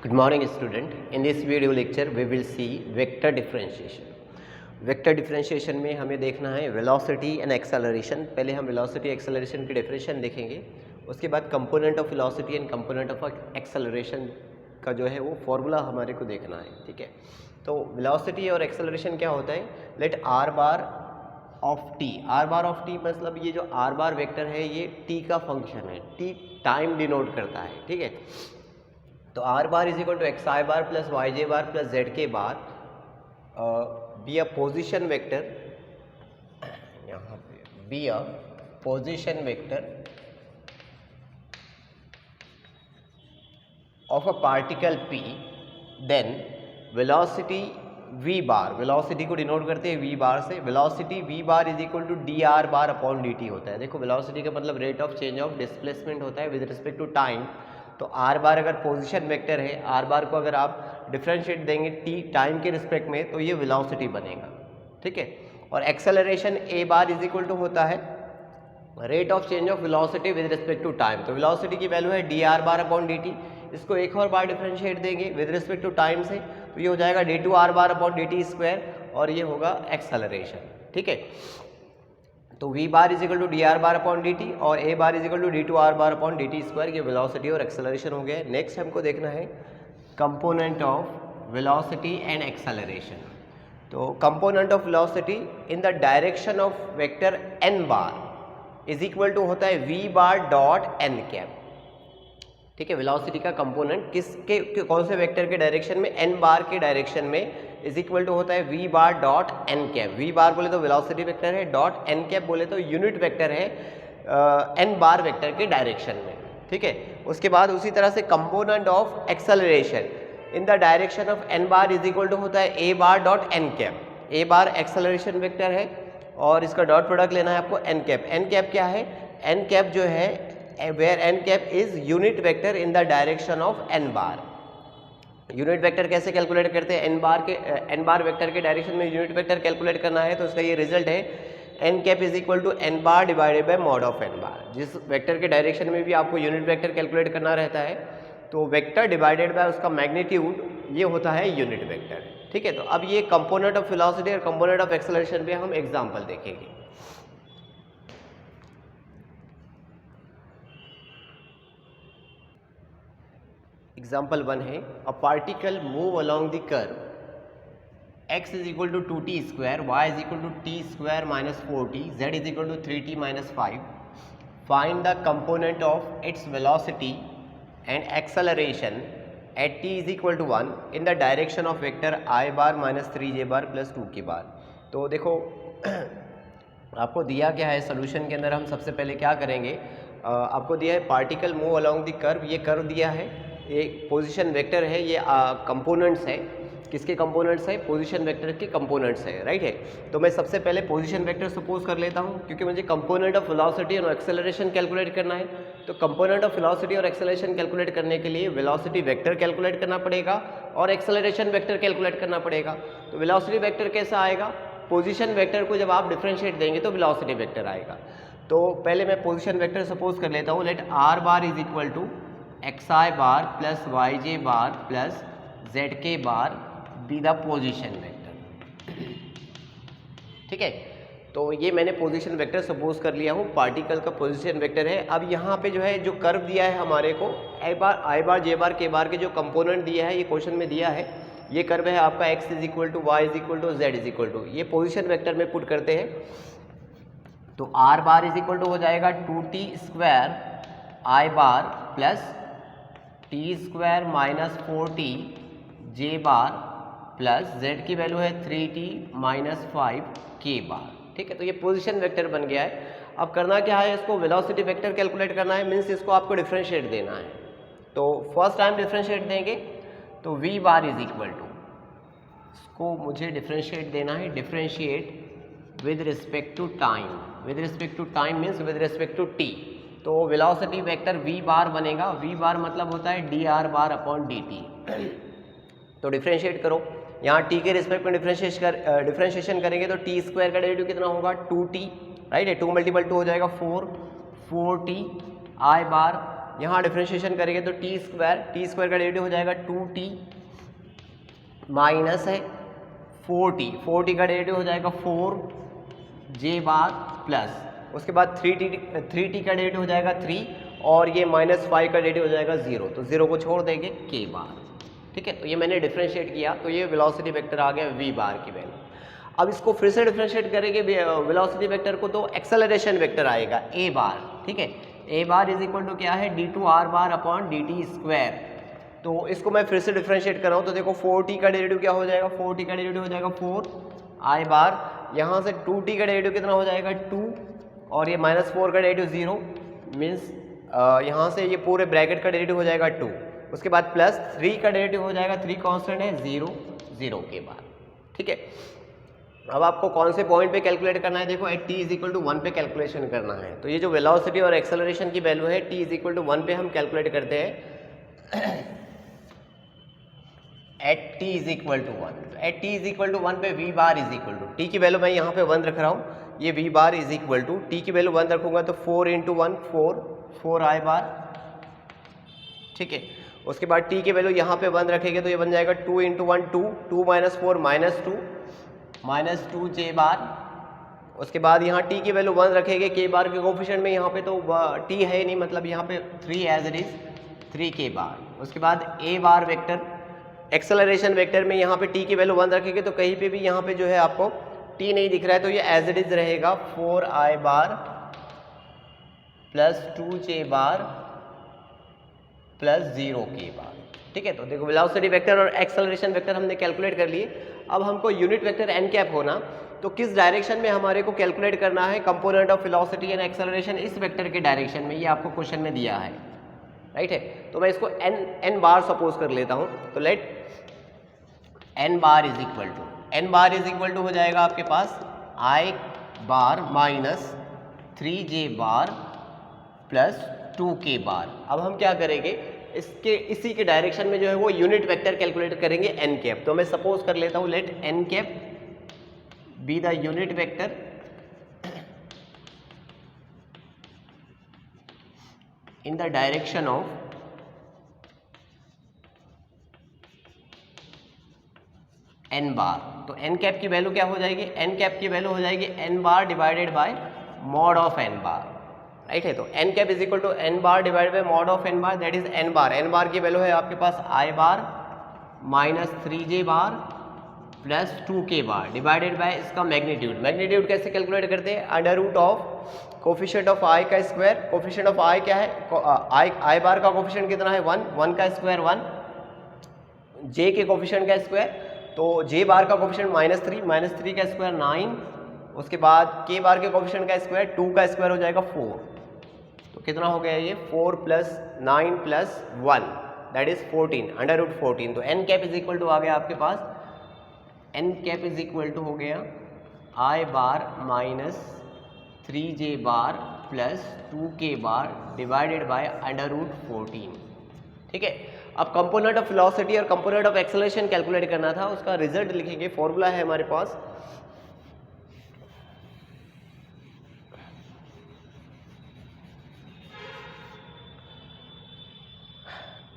Good morning student. In this video lecture we will see vector differentiation. Vector differentiation में हमें देखना है velocity and acceleration. पहले हम वेलोसिटी एक्सेलरेशन की डेफिनेशन देखेंगे, उसके बाद component of velocity and component of acceleration का जो है वो फॉर्मूला हमारे को देखना है. ठीक है, तो वेलोसिटी और एक्सेलरेशन क्या होता है, let are bar of T. R bar of T मतलब ये जो आर बार वेक्टर है ये टी का फंक्शन है, टी टाइम डिनोट करता है. ठीक है, तो are bar is equal to x I bar plus Y J bar plus Z के bar be a position vector, यहाँ पे be a position vector of a particle P, then velocity V bar, velocity को डिनोट करते हैं V bar से, velocity V bar is equal to D R bar upon D T होता है. देखो वेलोसिटी का मतलब rate of change of displacement होता है विद रिस्पेक्ट टू टाइम. तो आर बार अगर पोजीशन वेक्टर है, आर बार को अगर आप डिफरेंशिएट देंगे टी टाइम के रिस्पेक्ट में तो ये वेलोसिटी बनेगा. ठीक है, और acceleration a bar is equal to होता है rate of change of velocity with respect to time. तो वेलोसिटी की वैल्यू है d are bar upon D t, इसको एक और बार डिफरेंशिएट देंगे विद रिस्पेक्ट टू टाइम से तो ये हो जाएगा d two r bar upon D t square और ये होगा एक्सेलरेशन. ठीक है, तो v bar is equal to D R bar upon D t और a bar is equal to d two r bar upon D t square. ये velocity और acceleration हो गया. नेक्स्ट हमको देखना है component of velocity and acceleration. तो component of velocity in the direction of vector n bar is equal to होता है v bar dot n cap. ठीक है, वेलोसिटी का कंपोनेंट किसके कौन से वेक्टर के डायरेक्शन में, n बार के डायरेक्शन में इज इक्वल टू होता है v bar dot n cap. v bar बोले तो वेलोसिटी वेक्टर है, डॉट n कैप बोले तो यूनिट वेक्टर है n बार वेक्टर के डायरेक्शन में. ठीक है, उसके बाद उसी तरह से component of acceleration in the direction of n bar is equal to होता है a bar dot n cap. a bar acceleration vector है और इसका डॉट प्रोडक्ट लेना है आपको n कैप. n कैप क्या है, n कैप जो है where n cap is unit vector in the direction of n bar. Unit vector कैसे कैलकुलेट करते हैं, n बार वेक्टर के डायरेक्शन में यूनिट वेक्टर कैलकुलेट करना है तो उसका ये रिजल्ट है n cap is equal to n bar divided by mod of n bar. जिस वेक्टर के डायरेक्शन में भी आपको यूनिट वेक्टर कैलकुलेट करना रहता है तो वेक्टर डिवाइडेड बाय उसका मैग्नीट्यूड ये होता है यूनिट वेक्टर. ठीक है, तो अब ये कंपोनेंट ऑफ वेलोसिटी और कंपोनेंट ऑफ एक्सेलरेशन पे हम एग्जाम्पल देखेंगे. एग्जाम्पल 1 है a particle move along the curve x is equal to 2t square, y is equal to t square minus 4t, z is equal to 3t minus 5. Find the component of its velocity and acceleration at t is equal to 1 in the direction of vector i bar minus 3j bar plus 2 के बार. तो देखो आपको दिया क्या है solution के अंदर, हम सबसे पहले क्या करेंगे, आपको दिया है particle move along the curve. ये कर्व दिया है, ये पोजीशन वेक्टर है, ये कंपोनेंट्स है. किसके कंपोनेंट्स है, पोजीशन वेक्टर के कंपोनेंट्स है. राइट है, तो मैं सबसे पहले पोजीशन वेक्टर सपोज कर लेता हूँ क्योंकि मुझे कंपोनेंट ऑफ वेलोसिटी और एक्सेलरेशन कैलकुलेट करना है. तो कंपोनेंट ऑफ वेलोसिटी और एक्सेलरेशन कैलकुलेट करने के लिए वेलोसिटी वेक्टर कैलकुलेट करना पड़ेगा और एक्सेलरेशन वेक्टर कैलकुलेट करना पड़ेगा. तो वेलोसिटी वेक्टर कैसा आएगा, पोजीशन वेक्टर को जब आप डिफरेंशिएट देंगे तो वेलोसिटी वेक्टर आएगा. तो पहले मैं पोजीशन वेक्टर सपोज कर लेता हूँ, let are bar is equal to x I bar plus Y J bar plus Z के bar be the position vector. ठीक है, तो ये मैंने पोजीशन वेक्टर सपोज कर लिया हूँ, पार्टिकल का पोजीशन वेक्टर है. अब यहाँ पे जो है जो कर्व दिया है हमारे को आई बार जे बार के बार के जो कंपोनेंट दिया है, ये क्वेश्चन में दिया है, ये कर्व है आपका x is equal to y is equal to z is equal to, ये पोजीशन वेक्टर में पुट करते हैं. तो are bar is equal to हो जाएगा 2t square i bar plus t square minus 4t j bar plus z की value है 3t minus 5 के बार. ठीक है, तो ये पोजीशन वेक्टर बन गया है. अब करना क्या है, इसको वेलोसिटी वेक्टर कैलकुलेट करना है, मीन्स इसको आपको डिफरेंशिएट देना है. तो फर्स्ट टाइम डिफरेंशिएट देंगे तो v bar is equal to, इसको मुझे डिफरेंशिएट देना है, differentiate with respect to time. With respect to time means with respect to t. तो वेलोसिटी वेक्टर v बार बनेगा, v बार मतलब होता है d are bar upon D t. तो डिफरेंशिएट करो, यहाँ t के रिस्पेक्ट में डिफरेंशिएशन करेंगे तो t स्क्वायर का डेरिवेटिव कितना होगा 2t. राइट है, 2 मल्टीपल 2 हो जाएगा 4, 4t आई बार यहाँ डिफ्रेंशिएशन करेंगे तो टी स्क्वायर का डेरिवेटिव हो जाएगा 2t माइनस है 4t का डेरिवेटिव हो जाएगा 4j बार प्लस उसके बाद 3t का डेरिवेटिव हो जाएगा 3 और ये -5 का डेरिवेटिव हो जाएगा 0, तो 0 को छोड़ देंगे k बार। ठीक है, तो ये मैंने डिफ्रेंशिएट किया तो ये वेलोसिटी वेक्टर आ गया v बार की वैल्यू। अब इसको फिर से डिफ्रेंशिएट करेंगे वेलोसिटी वेक्टर को तो एक्सेलरेशन वेक्टर आएगा a बार। ठीक है, a bar is equal to क्या है d2r bar upon dt square. तो इसको मैं फिर से डिफ्रेंशिएट कर रहा हूँ तो देखो 4t का डेरिवेटिव क्या हो जाएगा, 4t का डेरिवेटिव हो जाएगा 4i बार, यहाँ से 2t का डेरिवेटिव कितना हो जाएगा 2 और ये -4 का डेरिवेटिव 0 मीन्स यहाँ से ये पूरे ब्रैकेट का डेरिवेटिव हो जाएगा 2, उसके बाद प्लस 3 का डेरिवेटिव हो जाएगा 3 कांस्टेंट है 0 के बाद। ठीक है, अब आपको कौन से पॉइंट पे कैलकुलेट करना है, देखो at t is equal to 1 पे कैलकुलेशन करना है। तो ये जो वेलोसिटी और एक्सेलरेशन की वैल्यू है t इज इक्वल टू 1 पे हम कैलकुलेट करते हैं at t is equal to 1। At t is equal to 1 पे v bar is equal to t की वैल्यू मैं यहाँ पे 1 रख रहा हूँ, ये v bar is equal to t की वैल्यू 1 रखूंगा तो 4 इंटू 1 4i बार। ठीक है, उसके बाद t की वैल्यू यहाँ पे 1 रखेंगे तो ये बन जाएगा 2 इंटू 1 2 माइनस 4 माइनस 2j बार। उसके बाद यहाँ t की वैल्यू 1 रखेंगे, k बार के कोफिशिएंट में यहाँ पे तो t है नहीं, मतलब यहाँ पे 3 एज इट इज 3k बार। उसके बाद a bar vector acceleration vector में यहाँ पे t की वैल्यू 1 रखेंगे तो कहीं पे भी यहाँ पे जो है आपको t नहीं दिख रहा है तो ये एज इट इज रहेगा 4i bar plus 2j bar plus 0k बार। ठीक है, तो देखो वेलोसिटी वेक्टर और एक्सेलरेशन वेक्टर हमने कैलकुलेट कर लिए। अब हमको यूनिट वेक्टर n कैप होना, तो किस डायरेक्शन में हमारे को कैलकुलेट करना है component of velocity and acceleration, इस वेक्टर के डायरेक्शन में, ये आपको क्वेश्चन में दिया है। राइट है, तो मैं इसको n बार सपोज कर लेता हूँ, तो let n bar is equal to हो जाएगा आपके पास i bar minus 3j bar plus 2k bar. अब हम क्या करेंगे, इसी के डायरेक्शन में जो है वो यूनिट वेक्टर कैलकुलेट करेंगे n कैप। तो मैं सपोज कर लेता हूँ let n cap be the unit vector in the direction of n bar. तो n कैप की वैल्यू क्या हो जाएगी, n कैप की वैल्यू हो जाएगी n bar divided by mod of n bar. Right है, तो n cap is equal to n bar divided by mod of n bar, that is n bar की वैल्यू है आपके पास i bar minus 3j bar plus 2k bar divided by इसका magnitude कैसे calculate करते हैं, under root of coefficient of i का square. Coefficient of i क्या है, i बार का कोफिशिएंट कितना है 1 का स्क्वायर 1, j के कोफिशिएंट का स्क्वायर, तो j बार का कोफिशिएंट -3 का स्क्वायर 9, उसके बाद k बार के कोफिशिएंट का स्क्वायर 2 का स्क्वायर हो जाएगा 4, तो कितना हो गया ये 4 plus 9 plus 1 that is 14 under root 14। तो n cap is equal to आ गया आपके पास, n cap is equal to हो गया i bar minus 3j bar plus 2k bar divided by under root 14। ठीक है, अब कंपोनेंट ऑफ वेलोसिटी और कंपोनेंट ऑफ एक्सेलरेशन कैलकुलेट करना था, उसका रिजल्ट लिखेंगे। फॉर्मूला है हमारे पास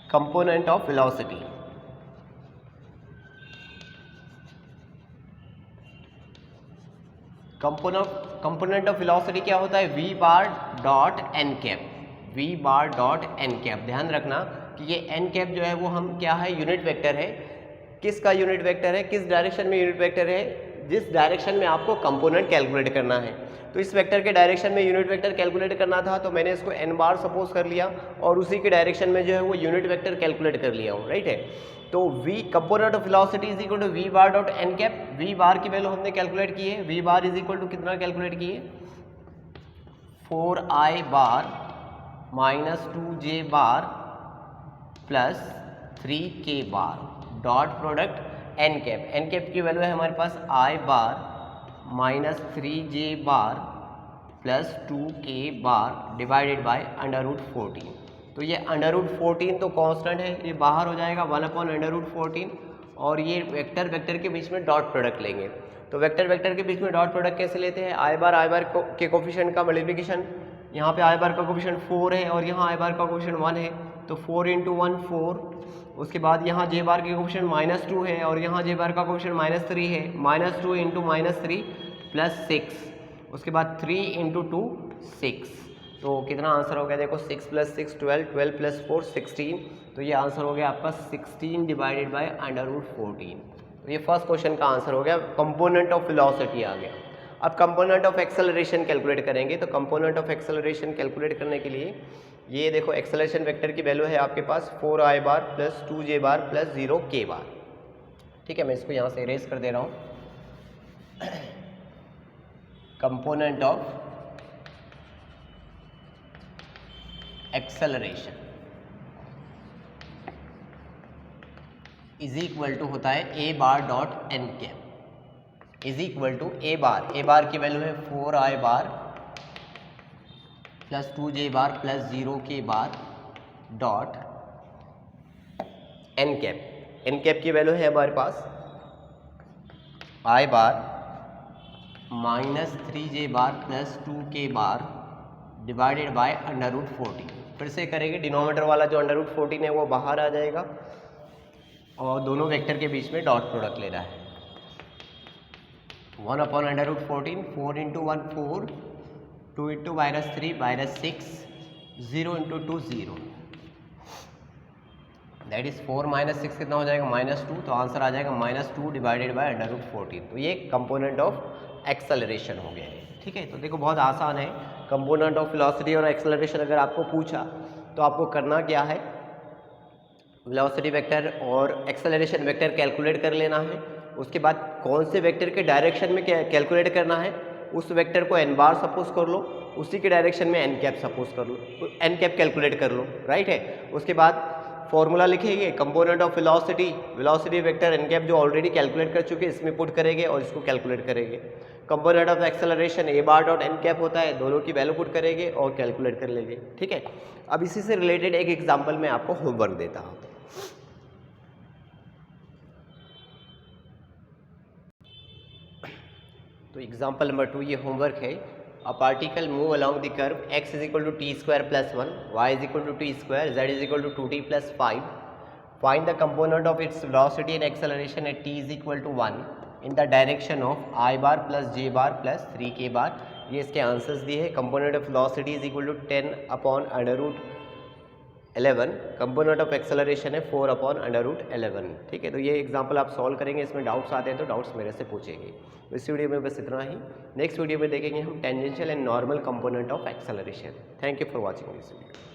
component of velocity, component of velocity क्या होता है, v bar dot n cap. ध्यान रखना कि ये n कैप जो है वो हम क्या है, यूनिट वेक्टर है। किसका यूनिट वेक्टर है, किस डायरेक्शन में यूनिट वेक्टर है, जिस डायरेक्शन में आपको कंपोनेंट कैलकुलेट करना है। तो इस वेक्टर के डायरेक्शन में यूनिट वेक्टर कैलकुलेट करना था तो मैंने इसको n बार सपोज कर लिया और उसी के डायरेक्शन में जो है वो यूनिट वेक्टर कैलकुलेट कर लिया हूँ। राइट है, तो v component of velocity is equal to v bar dot n cap. v bar की वैल्यू हमने कैलकुलेट की है, v bar is equal to कितना कैलकुलेट किए 4i bar minus 2j bar plus 3k bar dot product n cap की value है हमारे पास i bar minus 3j bar plus 2k bar divided by under root 14। तो ये under root 14 तो constant है, ये बाहर हो जाएगा 1 अपॉन अंडर रूट 14 और ये वेक्टर के बीच में डॉट प्रोडक्ट लेंगे। तो वेक्टर के बीच में डॉट प्रोडक्ट कैसे लेते हैं, आई बार के कोफिशिएंट का मल्टीप्लिकेशन यहाँ पे आई बार का कोफिशिएंट 4 है और यहाँ आई बार का कोफिशिएंट 1 है, तो 4 इंटू 1 4। उसके बाद यहाँ जे बार के कोफिशिएंट -2 है और यहाँ जे बार का कोफिशिएंट -3 है, -2 इंटू -3 प्लस 6। उसके बाद 3 इंटू 2 6। तो कितना आंसर हो गया देखो, 6 + 6 12, 12 + 4 16। तो ये आंसर हो गया आपका 16 डिवाइडेड बाय √14। तो ये फर्स्ट क्वेश्चन का आंसर हो गया, कंपोनेंट ऑफ वेलोसिटी आ गया। अब कंपोनेंट ऑफ एक्सेलरेशन कैलकुलेट करेंगे। तो कंपोनेंट ऑफ एक्सेलरेशन कैलकुलेट करने के लिए ये देखो, एक्सेलरेशन वेक्टर की वैल्यू है आपके पास 4i bar plus 2j bar plus 0k बार। ठीक है, मैं इसको यहाँ से इरेज कर दे रहा हूँ। Component of acceleration is equal to होता है a bar dot n cap is equal to a bar की वैल्यू है 4i bar plus 2j bar plus 0k bar dot n cap की वैल्यू है हमारे पास i bar -3j bar plus 2k bar divided by √14। फिर से करेंगे, denominator वाला जो √14 है वो बाहर आ जाएगा और दोनों वेक्टर के बीच में डॉट प्रोडक्ट लेना है। 1/√14, 4 into 1 4, 2 into -3 -6, 0 into 2 0, that is 4 -6 कितना हो जाएगा -2। तो आंसर आ जाएगा -2 डिवाइडेड बाय √14। तो ये कंपोनेंट ऑफ एक्सेलरेशन हो गया है। ठीक है, तो देखो बहुत आसान है। कंपोनेंट ऑफ वेलोसिटी और एक्सेलरेशन अगर आपको पूछा तो आपको करना क्या है, वेलोसिटी वेक्टर और एक्सेलरेशन वेक्टर कैलकुलेट कर लेना है। उसके बाद कौन से वेक्टर के डायरेक्शन में कैलकुलेट करना है, उस वेक्टर को n बार सपोज कर लो, उसी के डायरेक्शन में n कैप सपोज कर लो, n कैप कैलकुलेट कर लो, राइट है। उसके बाद फॉर्मूला लिखेंगे, component of velocity vector n cap जो ऑलरेडी कैलकुलेट कर चुके हैं इसमें पुट करेंगे और इसको कैलकुलेट करेंगे। Component of acceleration a bar dot n cap होता है, दोनों की वैल्यू पुट करेंगे और कैलकुलेट कर लेंगे। ठीक है, अब इसी से रिलेटेड एक एग्जाम्पल मैं आपको होमवर्क देता हूँ। तो एग्जाम्पल नंबर 2 ये होमवर्क है। A particle move along the curve x is equal to t square plus 1, y is equal to t square, z is equal to 2t plus 5। Find the component of its velocity and acceleration at t is equal to 1 in the direction of i bar plus j bar plus 3k bar. ये इसके answers दिए हैं। Component of velocity is equal to 10/√11, component of acceleration है 4/√11। ठीक है, तो ये example आप सॉल्व करेंगे, इसमें डाउट्स आते हैं तो डाउट्स मेरे से पूछेंगे। इस वीडियो में बस इतना ही। नेक्स्ट वीडियो में देखेंगे हम tangential and normal component of acceleration. Thank you for watching this video.